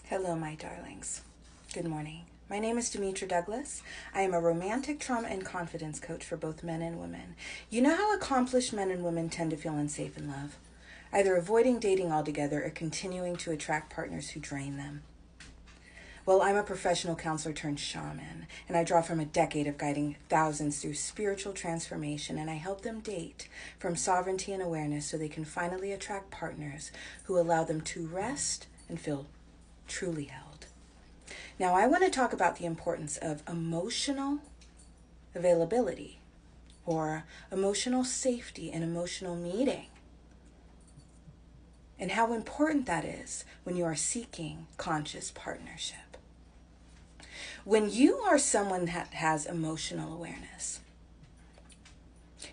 Hello, my darlings. Good morning. My name is Demetra Douglas. I am a romantic trauma and confidence coach for both men and women. You know how accomplished men and women tend to feel unsafe in love, either avoiding dating altogether or continuing to attract partners who drain them. Well, I'm a professional counselor turned shaman, and I draw from a decade of guiding thousands through spiritual transformation, and I help them date from sovereignty and awareness so they can finally attract partners who allow them to rest and feel truly held. Now, I want to talk about the importance of emotional availability or emotional safety and emotional meeting, and how important that is when you are seeking conscious partnership. When you are someone that has emotional awareness,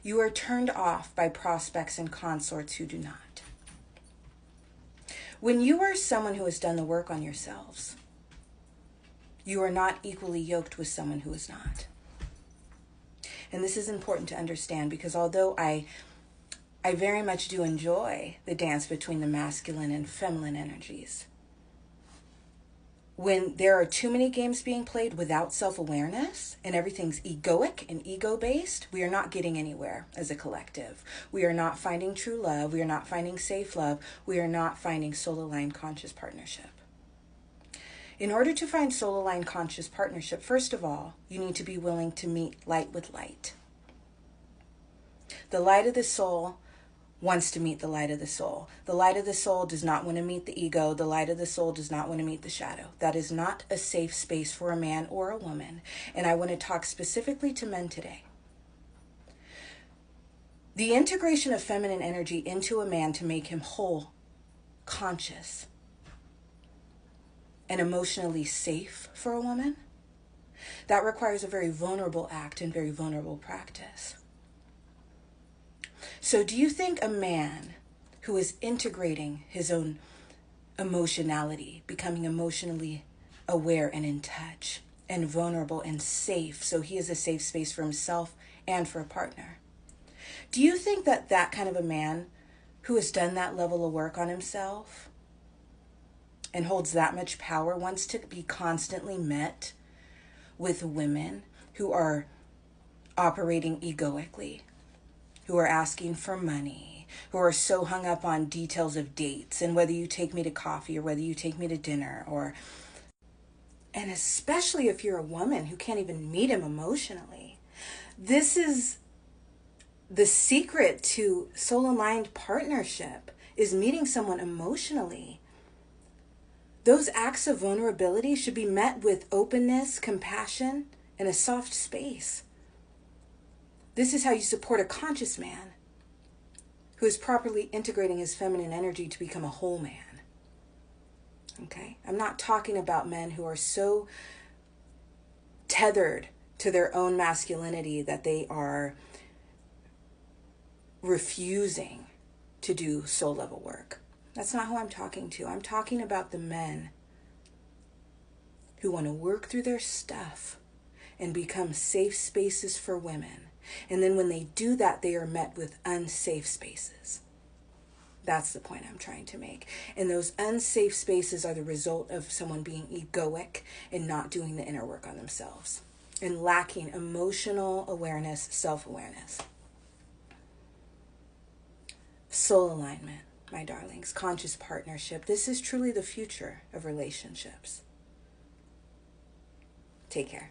you are turned off by prospects and consorts who do not. When you are someone who has done the work on yourselves, you are not equally yoked with someone who is not. And this is important to understand because although I very much do enjoy the dance between the masculine and feminine energies, when there are too many games being played without self-awareness and everything's egoic and ego-based, we are not getting anywhere as a collective. We are not finding true love. We are not finding safe love. We are not finding soul-aligned conscious partnership. In order to find soul-aligned conscious partnership, first of all, you need to be willing to meet light with light. The light of the soul wants to meet the light of the soul. The light of the soul does not want to meet the ego. The light of the soul does not want to meet the shadow. That is not a safe space for a man or a woman. And I want to talk specifically to men today. The integration of feminine energy into a man to make him whole, conscious, and emotionally safe for a woman, that requires a very vulnerable act and very vulnerable practice. So do you think a man who is integrating his own emotionality, becoming emotionally aware and in touch and vulnerable and safe, so he is a safe space for himself and for a partner, do you think that that kind of a man who has done that level of work on himself and holds that much power wants to be constantly met with women who are operating egoically, who are asking for money, who are so hung up on details of dates and whether you take me to coffee or whether you take me to dinner, and especially if you're a woman who can't even meet him emotionally? This is the secret to soul-aligned partnership, is meeting someone emotionally. Those acts of vulnerability should be met with openness, compassion, and a soft space. This is how you support a conscious man who is properly integrating his feminine energy to become a whole man. Okay? I'm not talking about men who are so tethered to their own masculinity that they are refusing to do soul level work. That's not who I'm talking to. I'm talking about the men who want to work through their stuff and become safe spaces for women. And then when they do that, they are met with unsafe spaces. That's the point I'm trying to make. And those unsafe spaces are the result of someone being egoic and not doing the inner work on themselves and lacking emotional awareness, self-awareness. Soul alignment, my darlings, conscious partnership. This is truly the future of relationships. Take care.